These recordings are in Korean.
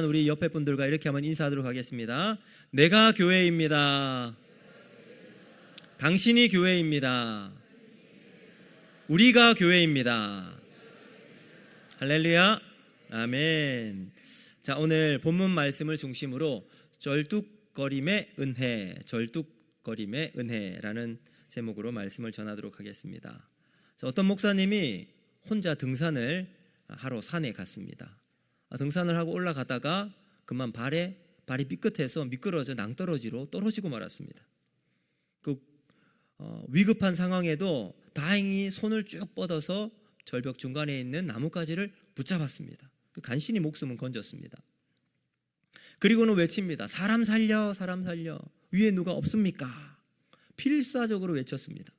우리 옆에 분들과 이렇게 한번 인사하도록 하겠습니다. 내가 교회입니다. 당신이 교회입니다. 우리가 교회입니다. 할렐루야. 아멘. 자, 오늘 본문 말씀을 중심으로 절뚝거림의 은혜라는 제목으로 말씀을 전하도록 하겠습니다. 자, 어떤 목사님이 혼자 등산을 하러 산에 갔습니다. 등산을 하고 올라가다가 그만 발이 삐끗해서 미끄러져 낭떠러지로 떨어지고 말았습니다. 위급한 상황에도 다행히 손을 쭉 뻗어서 절벽 중간에 있는 나뭇가지를 붙잡았습니다. 간신히 목숨은 건졌습니다. 그리고는 외칩니다. 사람 살려, 사람 살려. 위에 누가 없습니까? 필사적으로 외쳤습니다.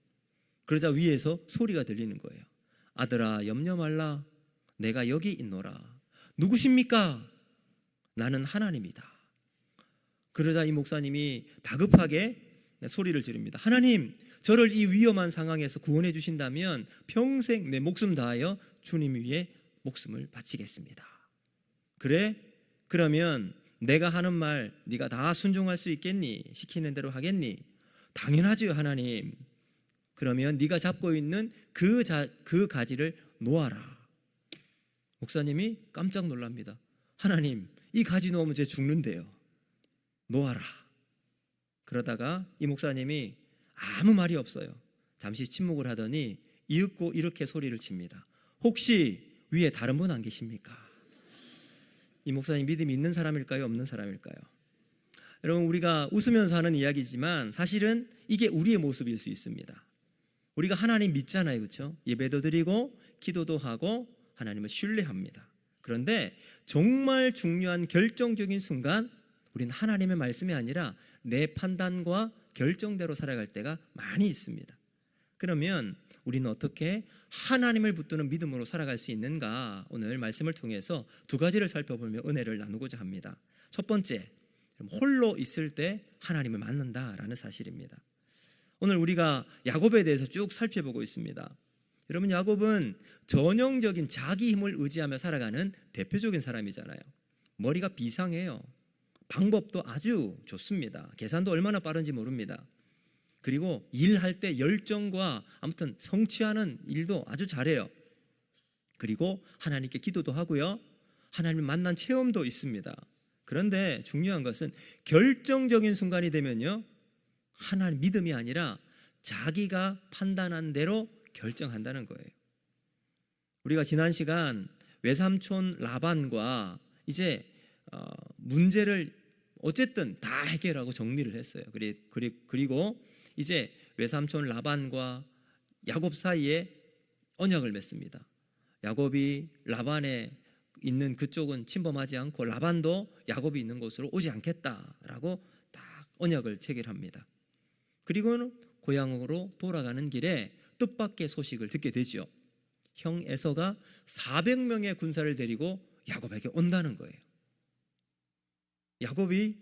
그러자 위에서 소리가 들리는 거예요. 아들아, 염려 말라. 내가 여기 있노라. 누구십니까? 나는 하나님이다. 그러자 이 목사님이 다급하게 소리를 지릅니다. 하나님, 저를 이 위험한 상황에서 구원해 주신다면 평생 내 목숨 다하여 주님 위에 목숨을 바치겠습니다. 그래? 그러면 내가 하는 말 네가 다 순종할 수 있겠니? 시키는 대로 하겠니? 당연하지요, 하나님. 그러면 네가 잡고 있는 그 가지를 놓아라. 목사님이 깜짝 놀랍니다. 하나님, 이 가지 놓으면 제 죽는데요. 놓아라. 그러다가 이 목사님이 아무 말이 없어요. 잠시 침묵을 하더니 이윽고 이렇게 소리를 칩니다. 혹시 위에 다른 분 안 계십니까? 이 목사님 믿음이 있는 사람일까요? 없는 사람일까요? 여러분, 우리가 웃으면서 하는 이야기지만 사실은 이게 우리의 모습일 수 있습니다. 우리가 하나님 믿잖아요, 그렇죠? 예배도 드리고 기도도 하고 하나님을 신뢰합니다. 그런데 정말 중요한 결정적인 순간 우리는 하나님의 말씀이 아니라 내 판단과 결정대로 살아갈 때가 많이 있습니다. 그러면 우리는 어떻게 하나님을 붙드는 믿음으로 살아갈 수 있는가? 오늘 말씀을 통해서 두 가지를 살펴보며 은혜를 나누고자 합니다. 첫 번째, 홀로 있을 때 하나님을 만난다라는 사실입니다. 오늘 우리가 야곱에 대해서 쭉 살펴보고 있습니다. 여러분, 야곱은 전형적인 자기 힘을 의지하며 살아가는 대표적인 사람이잖아요. 머리가 비상해요. 방법도 아주 좋습니다. 계산도 얼마나 빠른지 모릅니다. 그리고 일할 때 열정과 아무튼 성취하는 일도 아주 잘해요. 그리고 하나님께 기도도 하고요. 하나님을 만난 체험도 있습니다. 그런데 중요한 것은 결정적인 순간이 되면요, 하나님 믿음이 아니라 자기가 판단한 대로 결정한다는 거예요. 우리가 지난 시간 외삼촌 라반과 이제 문제를 어쨌든 다 해결하고 정리를 했어요. 그리고 이제 외삼촌 라반과 야곱 사이에 언약을 맺습니다. 야곱이 라반에 있는 그쪽은 침범하지 않고 라반도 야곱이 있는 곳으로 오지 않겠다라고 딱 언약을 체결합니다. 그리고는 고향으로 돌아가는 길에 뜻밖의 소식을 듣게 되죠. 형 에서가 400명의 군사를 데리고 야곱에게 온다는 거예요. 야곱이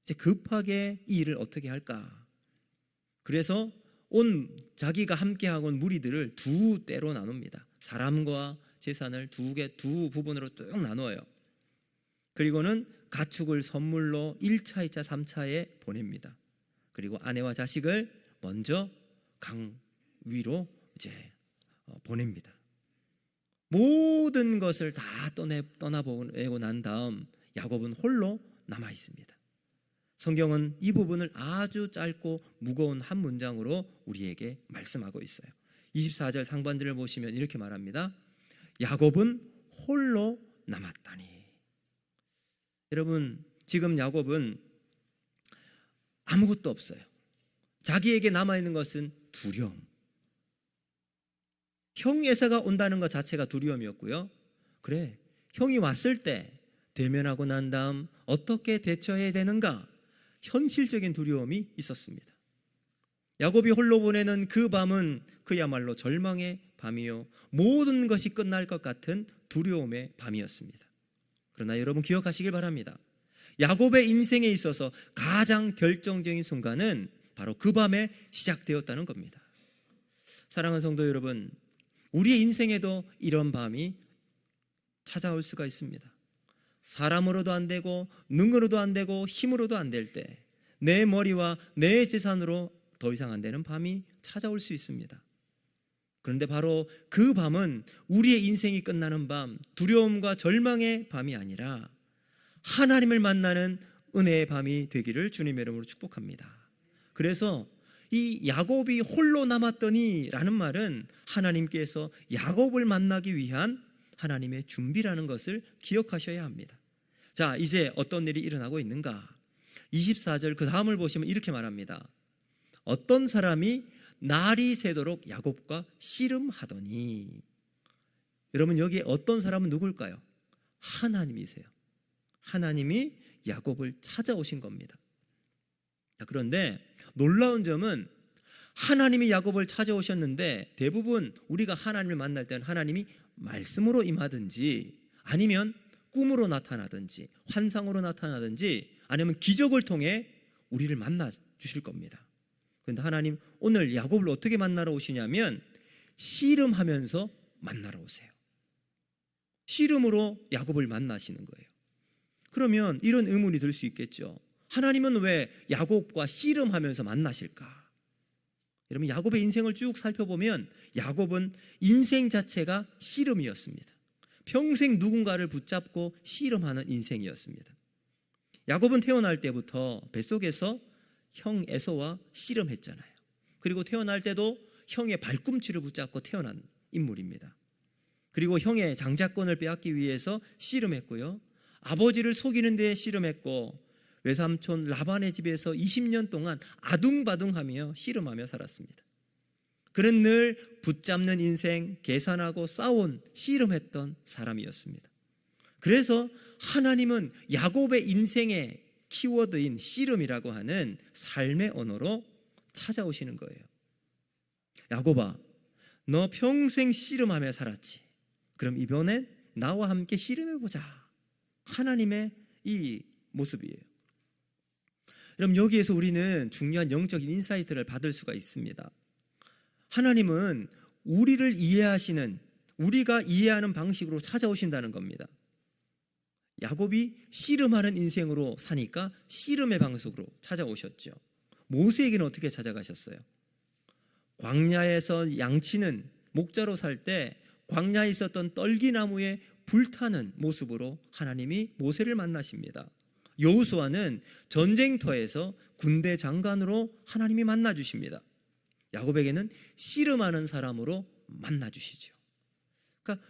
이제 급하게 이 일을 어떻게 할까? 그래서 자기가 함께하고 온 무리들을 두 때로 나눕니다. 사람과 재산을 두 부분으로 쭉 나누어요. 그리고는 가축을 선물로 1차, 2차, 3차에 보냅니다. 그리고 아내와 자식을 먼저 강 위로 이제 보냅니다. 모든 것을 다 떠나보내고 난 다음 야곱은 홀로 남아 있습니다. 성경은 이 부분을 아주 짧고 무거운 한 문장으로 우리에게 말씀하고 있어요. 24절 상반절을 보시면 이렇게 말합니다. 야곱은 홀로 남았다니. 여러분, 지금 야곱은 아무것도 없어요. 자기에게 남아있는 것은 두려움. 형 에서가 온다는 것 자체가 두려움이었고요. 그래, 형이 왔을 때 대면하고 난 다음 어떻게 대처해야 되는가? 현실적인 두려움이 있었습니다. 야곱이 홀로 보내는 그 밤은 그야말로 절망의 밤이요, 모든 것이 끝날 것 같은 두려움의 밤이었습니다. 그러나 여러분 기억하시길 바랍니다. 야곱의 인생에 있어서 가장 결정적인 순간은 바로 그 밤에 시작되었다는 겁니다. 사랑하는 성도 여러분, 우리의 인생에도 이런 밤이 찾아올 수가 있습니다. 사람으로도 안 되고 능으로도 안 되고 힘으로도 안 될 때 내 머리와 내 재산으로 더 이상 안 되는 밤이 찾아올 수 있습니다. 그런데 바로 그 밤은 우리의 인생이 끝나는 밤, 두려움과 절망의 밤이 아니라 하나님을 만나는 은혜의 밤이 되기를 주님의 이름으로 축복합니다. 그래서 이 야곱이 홀로 남았더니 라는 말은 하나님께서 야곱을 만나기 위한 하나님의 준비라는 것을 기억하셔야 합니다. 자, 이제 어떤 일이 일어나고 있는가? 24절 그 다음을 보시면 이렇게 말합니다. 어떤 사람이 날이 새도록 야곱과 씨름하더니. 여러분, 여기에 어떤 사람은 누굴까요? 하나님이세요. 하나님이 야곱을 찾아오신 겁니다. 그런데 놀라운 점은 하나님이 야곱을 찾아오셨는데 대부분 우리가 하나님을 만날 때는 하나님이 말씀으로 임하든지 아니면 꿈으로 나타나든지 환상으로 나타나든지 아니면 기적을 통해 우리를 만나 주실 겁니다. 그런데 하나님 오늘 야곱을 어떻게 만나러 오시냐면 씨름하면서 만나러 오세요. 씨름으로 야곱을 만나시는 거예요. 그러면 이런 의문이 들 수 있겠죠. 하나님은 왜 야곱과 씨름하면서 만나실까? 여러분, 야곱의 인생을 쭉 살펴보면 야곱은 인생 자체가 씨름이었습니다. 평생 누군가를 붙잡고 씨름하는 인생이었습니다. 야곱은 태어날 때부터 뱃속에서 형 에서와 씨름했잖아요. 그리고 태어날 때도 형의 발꿈치를 붙잡고 태어난 인물입니다. 그리고 형의 장자권을 빼앗기 위해서 씨름했고요. 아버지를 속이는 데 씨름했고 외삼촌 라반의 집에서 20년 동안 아둥바둥하며 씨름하며 살았습니다. 그는 늘 붙잡는 인생, 계산하고 싸운 씨름했던 사람이었습니다. 그래서 하나님은 야곱의 인생의 키워드인 씨름이라고 하는 삶의 언어로 찾아오시는 거예요. 야곱아, 너 평생 씨름하며 살았지. 그럼 이번엔 나와 함께 씨름해보자. 하나님의 이 모습이에요. 그럼 여기에서 우리는 중요한 영적인 인사이트를 받을 수가 있습니다. 하나님은 우리를 이해하시는, 우리가 이해하는 방식으로 찾아오신다는 겁니다. 야곱이 씨름하는 인생으로 사니까 씨름의 방식으로 찾아오셨죠. 모세에게는 어떻게 찾아가셨어요? 광야에서 양치는 목자로 살 때 광야에 있었던 떨기나무에 불타는 모습으로 하나님이 모세를 만나십니다. 여호수아는 전쟁터에서 군대 장관으로 하나님이 만나 주십니다. 야곱에게는 씨름하는 사람으로 만나 주시죠. 그러니까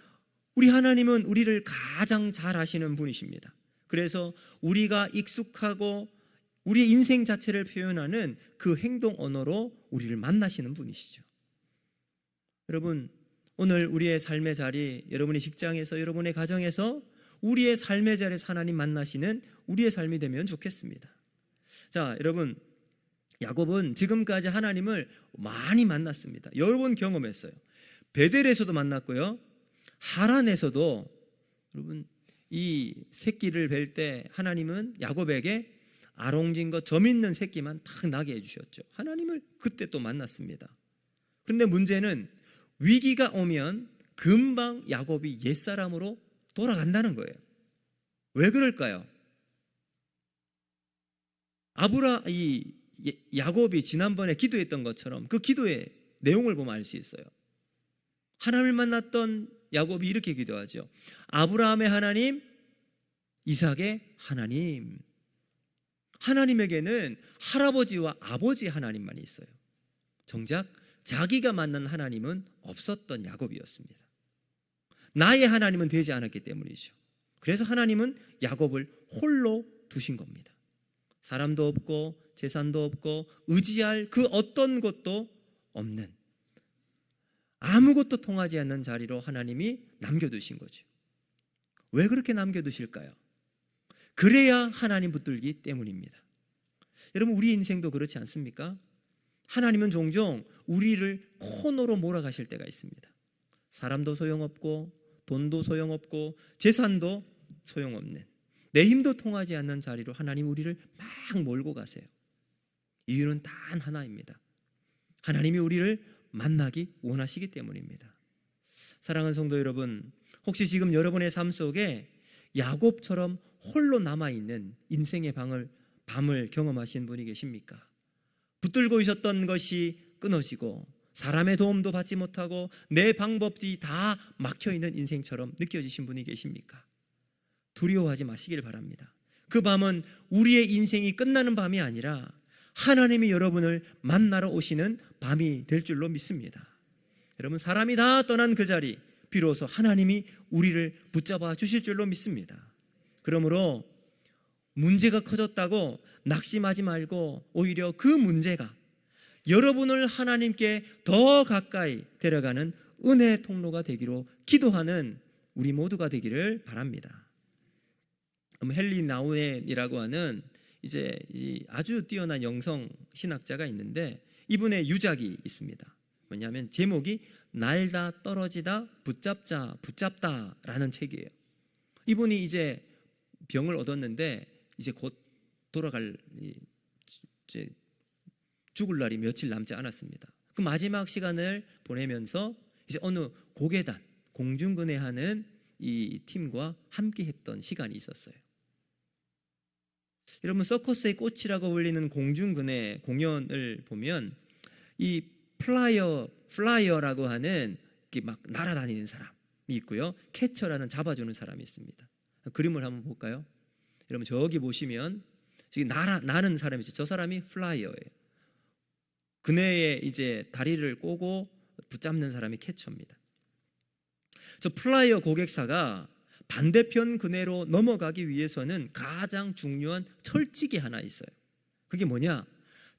우리 하나님은 우리를 가장 잘 아시는 분이십니다. 그래서 우리가 익숙하고 우리의 인생 자체를 표현하는 그 행동 언어로 우리를 만나시는 분이시죠. 여러분, 오늘 우리의 삶의 자리, 여러분의 직장에서, 여러분의 가정에서 우리의 삶의 자리에서 하나님 만나시는 우리의 삶이 되면 좋겠습니다. 자, 여러분, 야곱은 지금까지 하나님을 많이 만났습니다. 여러 번 경험했어요. 베델에서도 만났고요, 하란에서도. 여러분, 이 새끼를 뵐 때 하나님은 야곱에게 아롱진 것 점 있는 새끼만 딱 나게 해주셨죠. 하나님을 그때 또 만났습니다. 그런데 문제는 위기가 오면 금방 야곱이 옛사람으로 돌아간다는 거예요. 왜 그럴까요? 야곱이 지난번에 기도했던 것처럼 그 기도의 내용을 보면 알 수 있어요. 하나님을 만났던 야곱이 이렇게 기도하죠. 아브라함의 하나님, 이삭의 하나님. 하나님에게는 할아버지와 아버지 하나님만 있어요. 정작 자기가 만난 하나님은 없었던 야곱이었습니다. 나의 하나님은 되지 않았기 때문이죠. 그래서 하나님은 야곱을 홀로 두신 겁니다. 사람도 없고 재산도 없고 의지할 그 어떤 것도 없는, 아무것도 통하지 않는 자리로 하나님이 남겨두신 거죠. 왜 그렇게 남겨두실까요? 그래야 하나님 붙들기 때문입니다. 여러분, 우리 인생도 그렇지 않습니까? 하나님은 종종 우리를 코너로 몰아가실 때가 있습니다. 사람도 소용없고 돈도 소용없고 재산도 소용없는, 내 힘도 통하지 않는 자리로 하나님 우리를 막 몰고 가세요. 이유는 단 하나입니다. 하나님이 우리를 만나기 원하시기 때문입니다. 사랑하는 성도 여러분, 혹시 지금 여러분의 삶 속에 야곱처럼 홀로 남아있는 인생의 밤을 경험하신 분이 계십니까? 붙들고 있었던 것이 끊어지고 사람의 도움도 받지 못하고 내 방법이 다 막혀있는 인생처럼 느껴지신 분이 계십니까? 두려워하지 마시길 바랍니다. 그 밤은 우리의 인생이 끝나는 밤이 아니라 하나님이 여러분을 만나러 오시는 밤이 될 줄로 믿습니다. 여러분, 사람이 다 떠난 그 자리, 비로소 하나님이 우리를 붙잡아 주실 줄로 믿습니다. 그러므로 문제가 커졌다고 낙심하지 말고 오히려 그 문제가 여러분을 하나님께 더 가까이 데려가는 은혜의 통로가 되기로 기도하는 우리 모두가 되기를 바랍니다. 헨리 나우엔이라고 하는 이제 아주 뛰어난 영성 신학자가 있는데 이분의 유작이 있습니다. 뭐냐면 제목이 날다 떨어지다 붙잡다라는 책이에요. 이분이 이제 병을 얻었는데 이제 곧 돌아갈 이제 죽을 날이 며칠 남지 않았습니다. 그 마지막 시간을 보내면서 이제 어느 고계단 공중근회하는 이 팀과 함께 했던 시간이 있었어요. 여러분, 서커스의 꽃이라고 불리는 공중근회 공연을 보면 이 플라이어라고 하는 막 날아다니는 사람이 있고요, 캐쳐라는 잡아주는 사람이 있습니다. 그림을 한번 볼까요? 여러분, 저기 보시면 저기 나는 사람이죠. 저 사람이 플라이어예요. 그네에 이제 다리를 꼬고 붙잡는 사람이 캐쳐입니다. 저 플라이어 고객사가 반대편 그네로 넘어가기 위해서는 가장 중요한 철칙이 하나 있어요. 그게 뭐냐?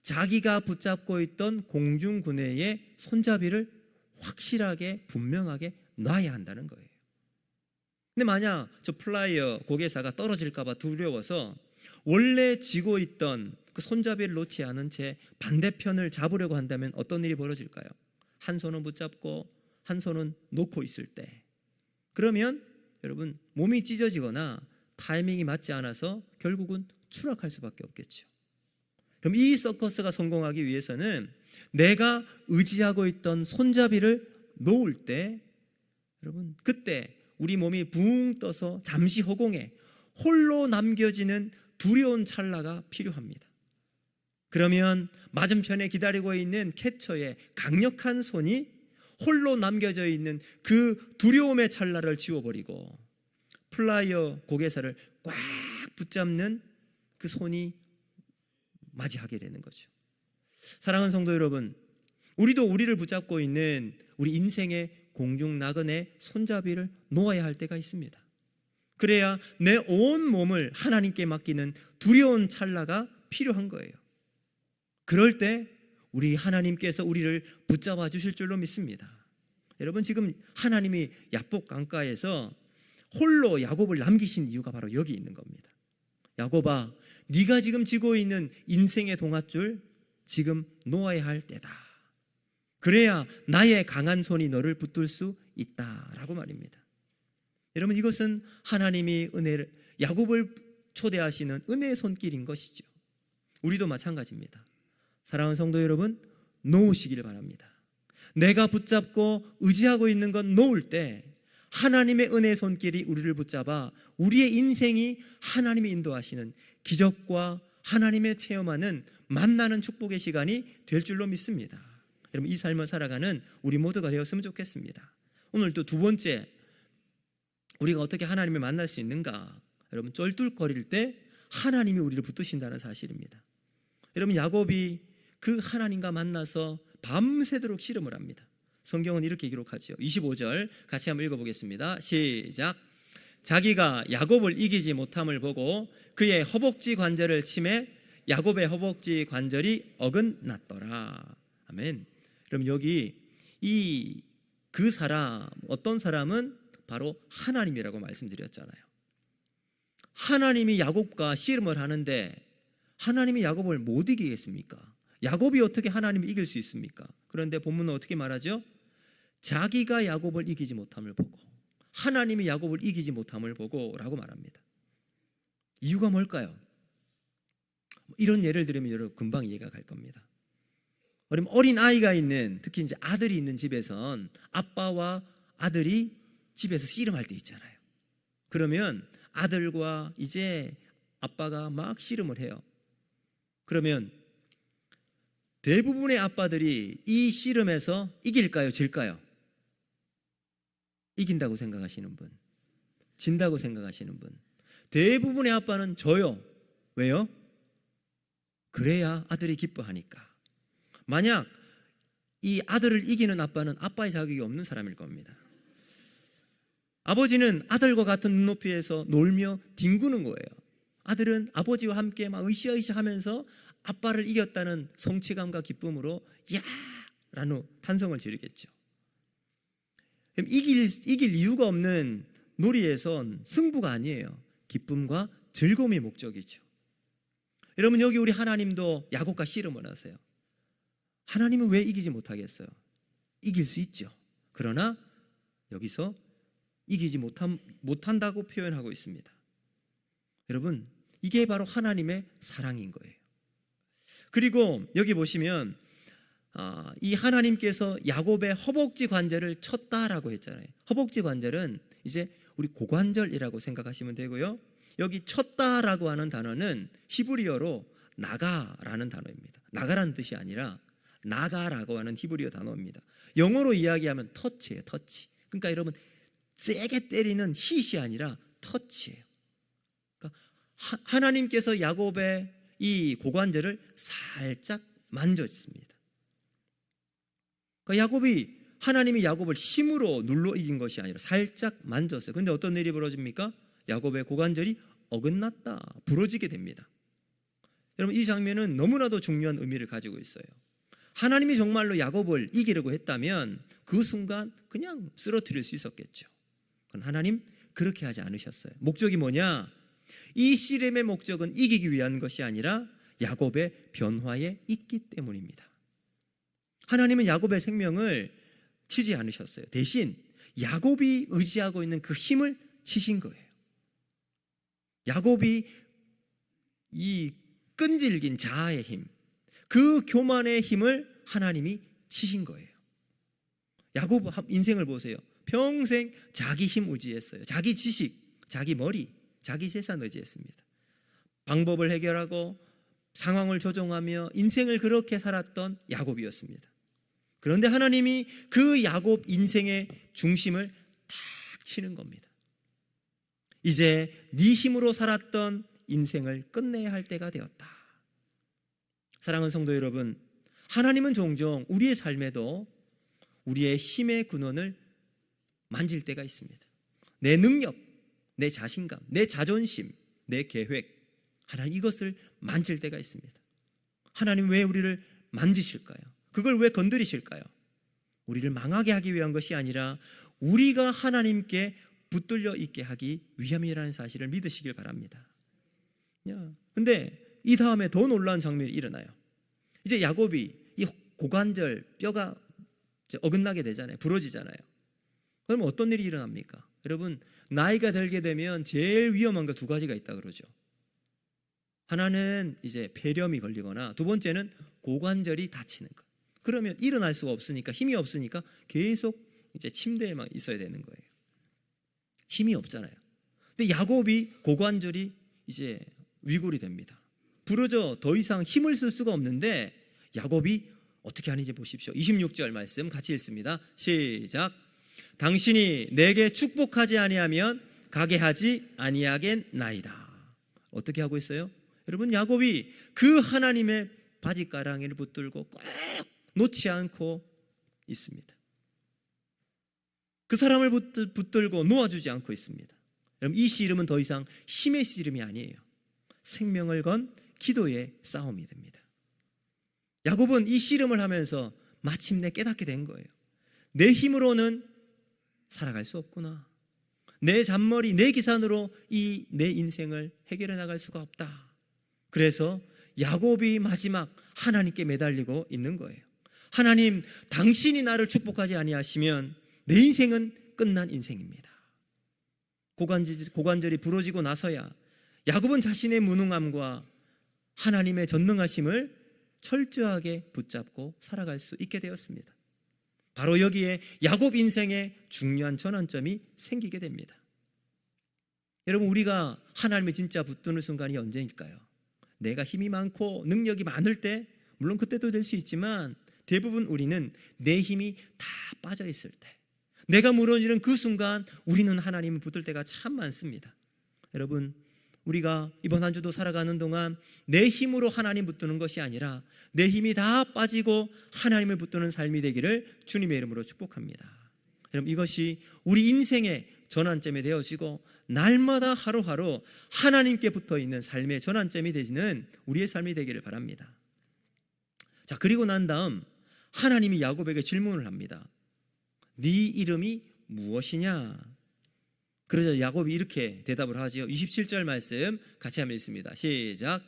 자기가 붙잡고 있던 공중 그네의 손잡이를 확실하게 분명하게 놔야 한다는 거예요. 근데 만약 저 플라이어 고객사가 떨어질까 봐 두려워서 원래 쥐고 있던 그 손잡이를 놓지 않은 채 반대편을 잡으려고 한다면 어떤 일이 벌어질까요? 한 손은 붙잡고 한 손은 놓고 있을 때, 그러면 여러분, 몸이 찢어지거나 타이밍이 맞지 않아서 결국은 추락할 수밖에 없겠죠. 그럼 이 서커스가 성공하기 위해서는 내가 의지하고 있던 손잡이를 놓을 때, 여러분, 그때 우리 몸이 붕 떠서 잠시 허공에 홀로 남겨지는 두려운 찰나가 필요합니다. 그러면 맞은편에 기다리고 있는 캐쳐의 강력한 손이 홀로 남겨져 있는 그 두려움의 찰나를 지워버리고 플라이어 고개사를 꽉 붙잡는 그 손이 맞이하게 되는 거죠. 사랑하는 성도 여러분, 우리도 우리를 붙잡고 있는 우리 인생의 공중 나그네 손잡이를 놓아야 할 때가 있습니다. 그래야 내 온 몸을 하나님께 맡기는 두려운 찰나가 필요한 거예요. 그럴 때 우리 하나님께서 우리를 붙잡아 주실 줄로 믿습니다. 여러분, 지금 하나님이 야복 강가에서 홀로 야곱을 남기신 이유가 바로 여기 있는 겁니다. 야곱아, 네가 지금 쥐고 있는 인생의 동아줄 지금 놓아야 할 때다. 그래야 나의 강한 손이 너를 붙들 수 있다라고 말입니다. 여러분, 이것은 하나님이 야곱을 초대하시는 은혜의 손길인 것이죠. 우리도 마찬가지입니다. 사랑하는 성도 여러분, 놓으시기를 바랍니다. 내가 붙잡고 의지하고 있는 건 놓을 때 하나님의 은혜의 손길이 우리를 붙잡아 우리의 인생이 하나님이 인도하시는 기적과 하나님의 체험하는 만나는 축복의 시간이 될 줄로 믿습니다. 여러분, 이 삶을 살아가는 우리 모두가 되었으면 좋겠습니다. 오늘 또 두 번째, 우리가 어떻게 하나님을 만날 수 있는가? 여러분, 쩔뚝거릴 때 하나님이 우리를 붙드신다는 사실입니다. 여러분, 야곱이 그 하나님과 만나서 밤새도록 씨름을 합니다. 성경은 이렇게 기록하죠. 25절 같이 한번 읽어보겠습니다. 시작. 자기가 야곱을 이기지 못함을 보고 그의 허벅지 관절을 치매 야곱의 허벅지 관절이 어긋났더라. 아멘. 그럼 여기 그 사람, 어떤 사람은 바로 하나님이라고 말씀드렸잖아요. 하나님이 야곱과 씨름을 하는데 하나님이 야곱을 못 이기겠습니까? 야곱이 어떻게 하나님을 이길 수 있습니까? 그런데 본문은 어떻게 말하죠? 자기가 야곱을 이기지 못함을 보고, 하나님이 야곱을 이기지 못함을 보고 라고 말합니다. 이유가 뭘까요? 이런 예를 들으면 여러분 금방 이해가 갈 겁니다. 어린 아이가 있는, 특히 이제 아들이 있는 집에선 아빠와 아들이 집에서 씨름할 때 있잖아요. 그러면 아들과 이제 아빠가 막 씨름을 해요. 그러면 대부분의 아빠들이 이 씨름에서 이길까요? 질까요? 이긴다고 생각하시는 분, 진다고 생각하시는 분. 대부분의 아빠는 져요. 왜요? 그래야 아들이 기뻐하니까. 만약 이 아들을 이기는 아빠는 아빠의 자격이 없는 사람일 겁니다. 아버지는 아들과 같은 눈높이에서 놀며 뒹구는 거예요. 아들은 아버지와 함께 막 으쌰으쌰 하면서 아빠를 이겼다는 성취감과 기쁨으로 야! 라는 탄성을 지르겠죠. 이길 이유가 없는 놀이에선 승부가 아니에요. 기쁨과 즐거움이 목적이죠. 여러분, 여기 우리 하나님도 야곱과 씨름을 하세요. 하나님은 왜 이기지 못하겠어요? 이길 수 있죠. 그러나 여기서 이기지 못한다고 표현하고 있습니다. 여러분, 이게 바로 하나님의 사랑인 거예요. 그리고 여기 보시면 이 하나님께서 야곱의 허벅지 관절을 쳤다라고 했잖아요. 허벅지 관절은 이제 우리 고관절이라고 생각하시면 되고요. 여기 쳤다라고 하는 단어는 히브리어로 나가라는 단어입니다. 나가라는 뜻이 아니라 나가라고 하는 히브리어 단어입니다. 영어로 이야기하면 터치예요. 터치. 그러니까 여러분, 세게 때리는 hit이 아니라 터치예요. 그러니까 하나님께서 야곱의 이 고관절을 살짝 만졌습니다. 그러니까 하나님이 야곱을 힘으로 눌러 이긴 것이 아니라 살짝 만졌어요. 그런데 어떤 일이 벌어집니까? 야곱의 고관절이 어긋났다, 부러지게 됩니다. 여러분, 이 장면은 너무나도 중요한 의미를 가지고 있어요. 하나님이 정말로 야곱을 이기려고 했다면 그 순간 그냥 쓰러뜨릴 수 있었겠죠. 그러나 하나님 그렇게 하지 않으셨어요. 목적이 뭐냐? 이 씨름의 목적은 이기기 위한 것이 아니라 야곱의 변화에 있기 때문입니다. 하나님은 야곱의 생명을 치지 않으셨어요. 대신 야곱이 의지하고 있는 그 힘을 치신 거예요. 야곱이 이 끈질긴 자아의 힘, 그 교만의 힘을 하나님이 치신 거예요. 야곱 인생을 보세요. 평생 자기 힘 의지했어요. 자기 지식, 자기 머리, 자기 재산 의지했습니다. 방법을 해결하고 상황을 조정하며 인생을 그렇게 살았던 야곱이었습니다. 그런데 하나님이 그 야곱 인생의 중심을 탁 치는 겁니다. 이제 네 힘으로 살았던 인생을 끝내야 할 때가 되었다. 사랑하는 성도 여러분, 하나님은 종종 우리의 삶에도 우리의 힘의 근원을 만질 때가 있습니다. 내 능력, 내 자신감, 내 자존심, 내 계획, 하나님 이것을 만질 때가 있습니다. 하나님 왜 우리를 만지실까요? 그걸 왜 건드리실까요? 우리를 망하게 하기 위한 것이 아니라 우리가 하나님께 붙들려 있게 하기 위함이라는 사실을 믿으시길 바랍니다. 근데 이 다음에 더 놀라운 장면이 일어나요. 이제 야곱이 이 고관절 뼈가 어긋나게 되잖아요. 부러지잖아요. 그럼 어떤 일이 일어납니까? 여러분, 나이가 들게 되면 제일 위험한 거 두 가지가 있다 그러죠. 하나는 이제 폐렴이 걸리거나 두 번째는 고관절이 다치는 것. 그러면 일어날 수가 없으니까, 힘이 없으니까 계속 이제 침대에만 있어야 되는 거예요. 힘이 없잖아요. 근데 야곱이 고관절이 이제 위골이 됩니다. 부러져 더 이상 힘을 쓸 수가 없는데 야곱이 어떻게 하는지 보십시오. 26절 말씀 같이 읽습니다. 시작. 당신이 내게 축복하지 아니하면 가게 하지 아니하겠나이다. 어떻게 하고 있어요? 여러분, 야곱이 그 하나님의 바지가랑이를 붙들고 꼭 놓지 않고 있습니다. 그 사람을 붙들고 놓아주지 않고 있습니다. 여러분, 이 씨름은 더 이상 힘의 씨름이 아니에요. 생명을 건 기도의 싸움이 됩니다. 야곱은 이 씨름을 하면서 마침내 깨닫게 된 거예요. 내 힘으로는 살아갈 수 없구나. 내 잔머리, 내 기산으로 이 내 인생을 해결해 나갈 수가 없다. 그래서 야곱이 마지막 하나님께 매달리고 있는 거예요. 하나님, 당신이 나를 축복하지 아니하시면 내 인생은 끝난 인생입니다. 고관절이 부러지고 나서야 야곱은 자신의 무능함과 하나님의 전능하심을 철저하게 붙잡고 살아갈 수 있게 되었습니다. 바로 여기에 야곱 인생의 중요한 전환점이 생기게 됩니다. 여러분, 우리가 하나님을 진짜 붙드는 순간이 언제일까요? 내가 힘이 많고 능력이 많을 때, 물론 그때도 될 수 있지만 대부분 우리는 내 힘이 다 빠져 있을 때, 내가 무너지는 그 순간 우리는 하나님을 붙들 때가 참 많습니다. 여러분, 우리가 이번 한 주도 살아가는 동안 내 힘으로 하나님 붙드는 것이 아니라 내 힘이 다 빠지고 하나님을 붙드는 삶이 되기를 주님의 이름으로 축복합니다. 여러분, 이것이 우리 인생의 전환점이 되어지고 날마다 하루하루 하나님께 붙어있는 삶의 전환점이 되는 우리의 삶이 되기를 바랍니다. 자, 그리고 난 다음 하나님이 야곱에게 질문을 합니다. 네 이름이 무엇이냐? 그러자 야곱이 이렇게 대답을 하지요. 27절 말씀 같이 한번 읽습니다. 시작.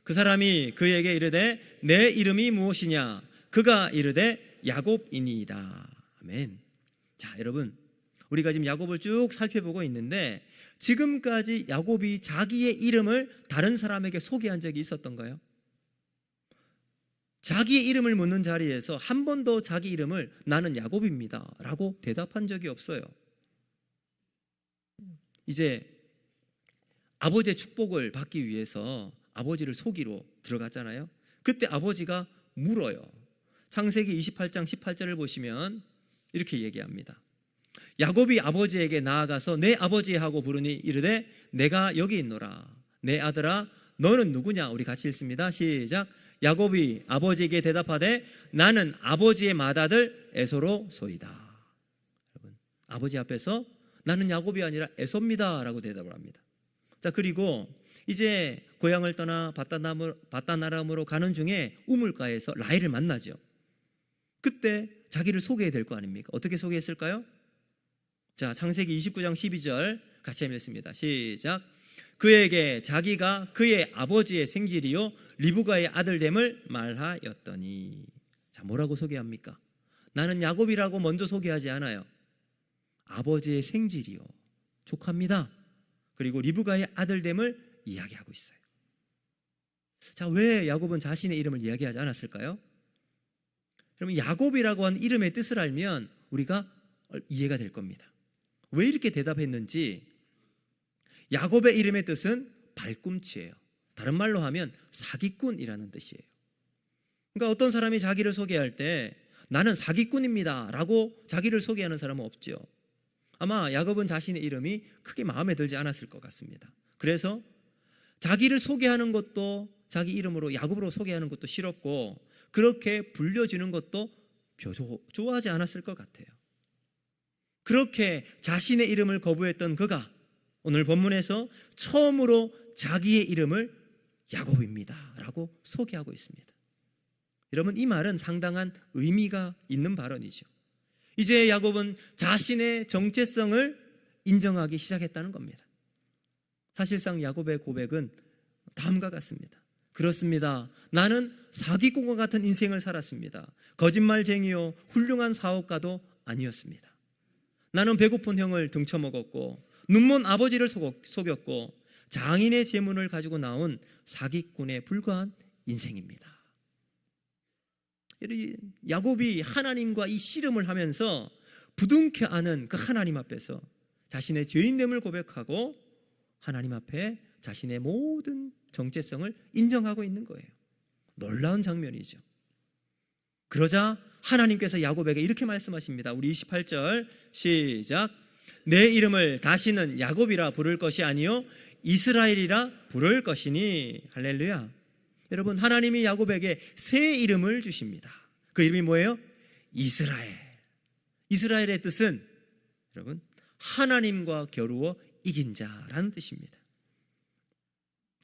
그 사람이 그에게 이르되 내 이름이 무엇이냐? 그가 이르되 야곱이니이다. 아멘. 자, 여러분, 우리가 지금 야곱을 쭉 살펴보고 있는데 지금까지 야곱이 자기의 이름을 다른 사람에게 소개한 적이 있었던가요? 자기의 이름을 묻는 자리에서 한 번도 자기 이름을 나는 야곱입니다 라고 대답한 적이 없어요. 이제 아버지의 축복을 받기 위해서 아버지를 속이러 들어갔잖아요. 그때 아버지가 물어요. 창세기 28장 18절을 보시면 이렇게 얘기합니다. 야곱이 아버지에게 나아가서 내 아버지 하고 부르니 이르되 내가 여기 있노라. 내 아들아 너는 누구냐? 우리 같이 읽습니다. 시작. 야곱이 아버지에게 대답하되 나는 아버지의 맏아들 에서로 소이다. 여러분, 아버지 앞에서 나는 야곱이 아니라 에서입니다 라고 대답을 합니다. 자, 그리고 이제 고향을 떠나 바다나람으로 가는 중에 우물가에서 라헬을 만나죠. 그때 자기를 소개해야 될 거 아닙니까? 어떻게 소개했을까요? 자, 창세기 29장 12절 같이 읽습니다. 시작. 그에게 자기가 그의 아버지의 생질이요 리브가의 아들됨을 말하였더니. 자, 뭐라고 소개합니까? 나는 야곱이라고 먼저 소개하지 않아요. 아버지의 생질이요 조카입니다. 그리고 리브가의 아들됨을 이야기하고 있어요. 자, 왜 야곱은 자신의 이름을 이야기하지 않았을까요? 그러면 야곱이라고 하는 이름의 뜻을 알면 우리가 이해가 될 겁니다. 왜 이렇게 대답했는지. 야곱의 이름의 뜻은 발꿈치예요. 다른 말로 하면 사기꾼이라는 뜻이에요. 그러니까 어떤 사람이 자기를 소개할 때 나는 사기꾼입니다 라고 자기를 소개하는 사람은 없죠. 아마 야곱은 자신의 이름이 크게 마음에 들지 않았을 것 같습니다. 그래서 자기를 소개하는 것도 자기 이름으로 야곱으로 소개하는 것도 싫었고 그렇게 불려지는 것도 좋아하지 않았을 것 같아요. 그렇게 자신의 이름을 거부했던 그가 오늘 본문에서 처음으로 자기의 이름을 야곱입니다 라고 소개하고 있습니다. 여러분, 이 말은 상당한 의미가 있는 발언이죠. 이제 야곱은 자신의 정체성을 인정하기 시작했다는 겁니다. 사실상 야곱의 고백은 다음과 같습니다. 그렇습니다. 나는 사기꾼과 같은 인생을 살았습니다. 거짓말쟁이요 훌륭한 사업가도 아니었습니다. 나는 배고픈 형을 등쳐먹었고 눈먼 아버지를 속였고 장인의 재물을 가지고 나온 사기꾼에 불과한 인생입니다. 야곱이 하나님과 이 씨름을 하면서 부둥켜 안은 그 하나님 앞에서 자신의 죄인됨을 고백하고 하나님 앞에 자신의 모든 정체성을 인정하고 있는 거예요. 놀라운 장면이죠. 그러자 하나님께서 야곱에게 이렇게 말씀하십니다. 우리 28절 시작. 내 이름을 다시는 야곱이라 부를 것이 아니요 이스라엘이라 부를 것이니. 할렐루야. 여러분, 하나님이 야곱에게 새 이름을 주십니다. 그 이름이 뭐예요? 이스라엘. 이스라엘의 뜻은 여러분 하나님과 겨루어 이긴 자라는 뜻입니다.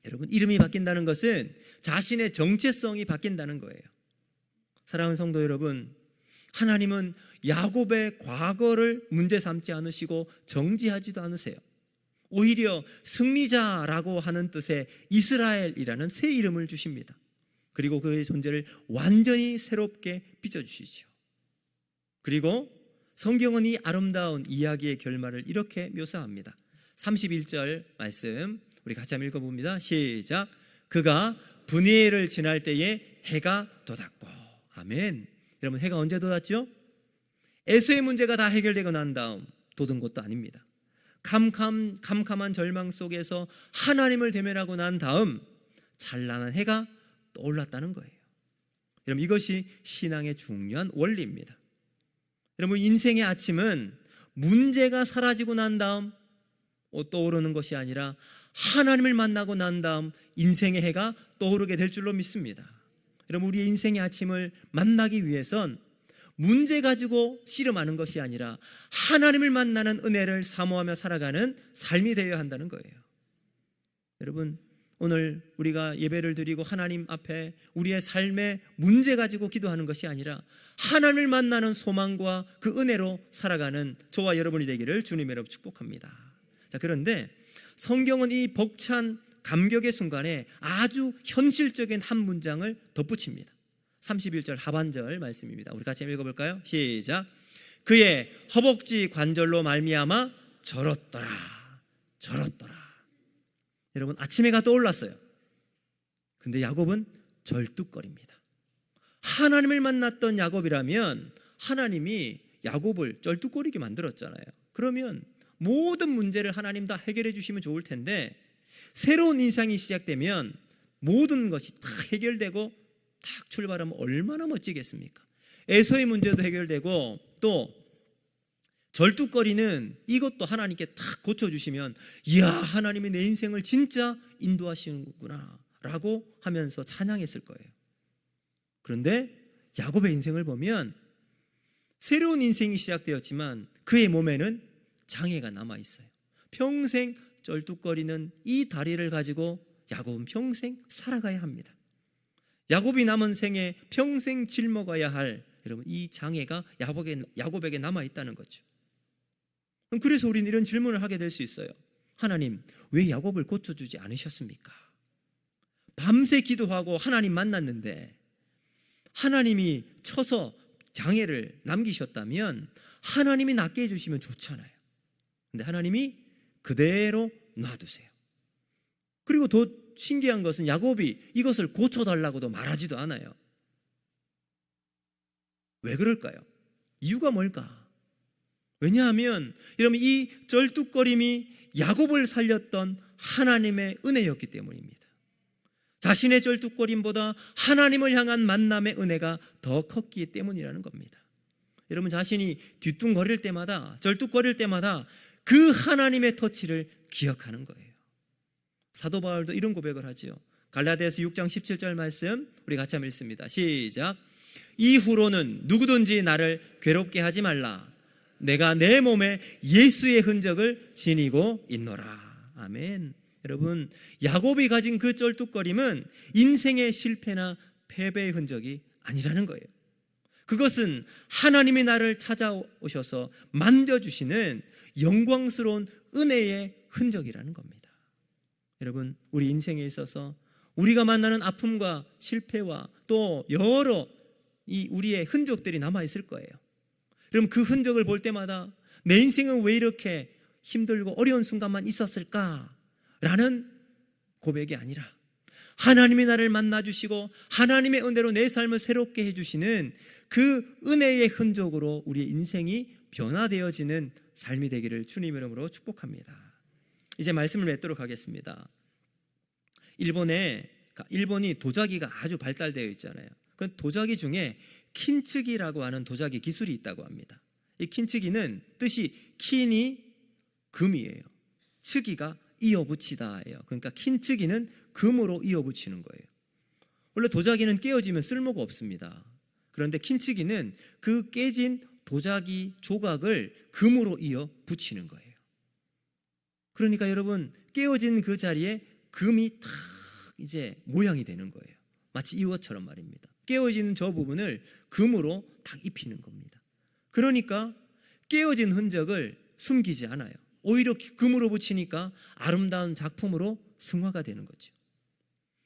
여러분, 이름이 바뀐다는 것은 자신의 정체성이 바뀐다는 거예요. 사랑하는 성도 여러분, 하나님은 야곱의 과거를 문제 삼지 않으시고 정지하지도 않으세요. 오히려 승리자라고 하는 뜻의 이스라엘이라는 새 이름을 주십니다. 그리고 그의 존재를 완전히 새롭게 빚어주시죠. 그리고 성경은 이 아름다운 이야기의 결말을 이렇게 묘사합니다. 31절 말씀 우리 같이 한번 읽어봅니다. 시작. 그가 분이엘을 지날 때에 해가 돋았고. 아멘. 여러분, 해가 언제 돋았죠? 에서의 문제가 다 해결되고 난 다음 돋은 것도 아닙니다. 캄캄한 절망 속에서 하나님을 대면하고 난 다음 찬란한 해가 떠올랐다는 거예요. 여러분, 이것이 신앙의 중요한 원리입니다. 여러분, 인생의 아침은 문제가 사라지고 난 다음 떠오르는 것이 아니라 하나님을 만나고 난 다음 인생의 해가 떠오르게 될 줄로 믿습니다. 여러분, 우리의 인생의 아침을 만나기 위해선 문제 가지고 씨름하는 것이 아니라 하나님을 만나는 은혜를 사모하며 살아가는 삶이 되어야 한다는 거예요. 여러분, 오늘 우리가 예배를 드리고 하나님 앞에 우리의 삶의 문제 가지고 기도하는 것이 아니라 하나님을 만나는 소망과 그 은혜로 살아가는 저와 여러분이 되기를 주님의 이름으로 축복합니다. 자, 그런데 성경은 이 벅찬 감격의 순간에 아주 현실적인 한 문장을 덧붙입니다. 31절 하반절 말씀입니다. 우리 같이 읽어볼까요? 시작. 그의 허벅지 관절로 말미암아 절었더라. 여러분, 아침 해가 떠올랐어요. 근데 야곱은 절뚝거립니다. 하나님을 만났던 야곱이라면 하나님이 야곱을 절뚝거리게 만들었잖아요. 그러면 모든 문제를 하나님 다 해결해 주시면 좋을 텐데, 새로운 인생이 시작되면 모든 것이 다 해결되고 딱 출발하면 얼마나 멋지겠습니까? 에서의 문제도 해결되고 또 절뚝거리는 이것도 하나님께 딱 고쳐주시면, 이야, 하나님이 내 인생을 진짜 인도하시는구나 라고 하면서 찬양했을 거예요. 그런데 야곱의 인생을 보면 새로운 인생이 시작되었지만 그의 몸에는 장애가 남아있어요. 평생 쩔뚝거리는 이 다리를 가지고 야곱은 평생 살아가야 합니다. 야곱이 남은 생에 평생 짊어가야 할, 여러분, 이 장애가 야곱에게 남아있다는 거죠. 그래서 우리는 이런 질문을 하게 될 수 있어요. 하나님, 왜 야곱을 고쳐주지 않으셨습니까? 밤새 기도하고 하나님 만났는데 하나님이 쳐서 장애를 남기셨다면 하나님이 낫게 해주시면 좋잖아요. 근데 하나님이 그대로 놔두세요. 그리고 더 신기한 것은 야곱이 이것을 고쳐달라고도 말하지도 않아요. 왜 그럴까요? 이유가 뭘까? 왜냐하면 여러분, 이 쩔뚝거림이 야곱을 살렸던 하나님의 은혜였기 때문입니다. 자신의 쩔뚝거림보다 하나님을 향한 만남의 은혜가 더 컸기 때문이라는 겁니다. 여러분, 자신이 뒤뚱거릴 때마다, 쩔뚝거릴 때마다 그 하나님의 터치를 기억하는 거예요. 사도 바울도 이런 고백을 하지요. 갈라디아서 6장 17절 말씀 우리 같이 한번 읽습니다. 시작. 이후로는 누구든지 나를 괴롭게 하지 말라. 내가 내 몸에 예수의 흔적을 지니고 있노라. 아멘. 여러분, 야곱이 가진 그 쩔뚝거림은 인생의 실패나 패배의 흔적이 아니라는 거예요. 그것은 하나님이 나를 찾아오셔서 만져주시는 영광스러운 은혜의 흔적이라는 겁니다. 여러분, 우리 인생에 있어서 우리가 만나는 아픔과 실패와 또 여러 우리의 흔적들이 남아있을 거예요. 그럼 그 흔적을 볼 때마다 내 인생은 왜 이렇게 힘들고 어려운 순간만 있었을까라는 고백이 아니라 하나님이 나를 만나주시고 하나님의 은혜로 내 삶을 새롭게 해주시는 그 은혜의 흔적으로 우리의 인생이 변화되어지는 삶이 되기를 주님 이름으로 축복합니다. 이제 말씀을 맺도록 하겠습니다. 일본이 도자기가 아주 발달되어 있잖아요. 그 도자기 중에 킨츠기라고 하는 도자기 기술이 있다고 합니다. 이 킨츠기는 뜻이 킨이 금이에요. 츠기가 이어붙이다예요. 그러니까 킨츠기는 금으로 이어붙이는 거예요. 원래 도자기는 깨어지면 쓸모가 없습니다. 그런데 킨츠기는 그 깨진 도자기 조각을 금으로 이어 붙이는 거예요. 그러니까 여러분, 깨어진 그 자리에 금이 탁 이제 모양이 되는 거예요. 마치 이것처럼 말입니다. 깨어지는 저 부분을 금으로 탁 입히는 겁니다. 그러니까 깨어진 흔적을 숨기지 않아요. 오히려 금으로 붙이니까 아름다운 작품으로 승화가 되는 거죠.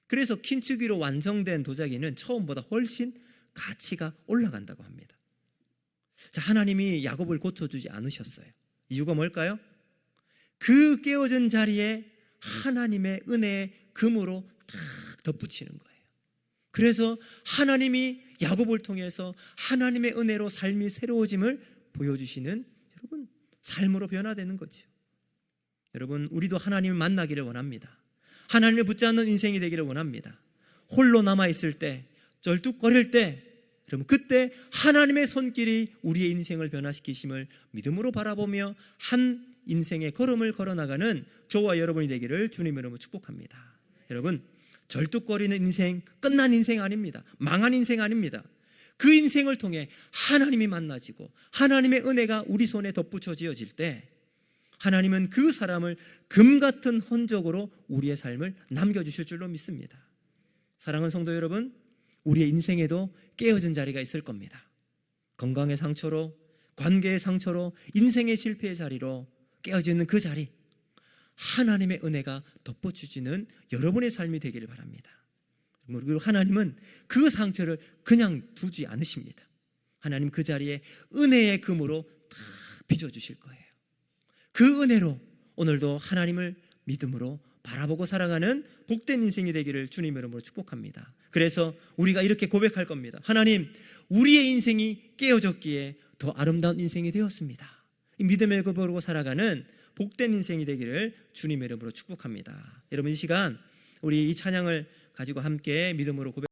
그래서 킨츠기로 완성된 도자기는 처음보다 훨씬 가치가 올라간다고 합니다. 자, 하나님이 야곱을 고쳐주지 않으셨어요. 이유가 뭘까요? 그 깨어진 자리에 하나님의 은혜의 금으로 딱 덧붙이는 거예요. 그래서 하나님이 야곱을 통해서 하나님의 은혜로 삶이 새로워짐을 보여주시는, 여러분, 삶으로 변화되는 거죠. 여러분, 우리도 하나님을 만나기를 원합니다. 하나님을 붙잡는 인생이 되기를 원합니다. 홀로 남아있을 때, 쩔뚝거릴 때, 여러분 그때 하나님의 손길이 우리의 인생을 변화시키심을 믿음으로 바라보며 한 인생의 걸음을 걸어나가는 저와 여러분이 되기를 주님의 이름으로 축복합니다. 여러분, 절뚝거리는 인생, 끝난 인생 아닙니다. 망한 인생 아닙니다. 그 인생을 통해 하나님이 만나지고 하나님의 은혜가 우리 손에 덧붙여지어질 때 하나님은 그 사람을 금 같은 흔적으로 우리의 삶을 남겨주실 줄로 믿습니다. 사랑하는 성도 여러분, 우리의 인생에도 깨어진 자리가 있을 겁니다. 건강의 상처로, 관계의 상처로, 인생의 실패의 자리로 깨어지는 그 자리, 하나님의 은혜가 덧붙여지는 여러분의 삶이 되기를 바랍니다. 그리고 하나님은 그 상처를 그냥 두지 않으십니다. 하나님 그 자리에 은혜의 금으로 다 빚어주실 거예요. 그 은혜로 오늘도 하나님을 믿음으로 바라보고 살아가는 복된 인생이 되기를 주님의 이름으로 축복합니다. 그래서 우리가 이렇게 고백할 겁니다. 하나님, 우리의 인생이 깨어졌기에 더 아름다운 인생이 되었습니다. 이 믿음의 고백으로 살아가는 복된 인생이 되기를 주님의 이름으로 축복합니다. 여러분, 이 시간 우리 이 찬양을 가지고 함께 믿음으로 고백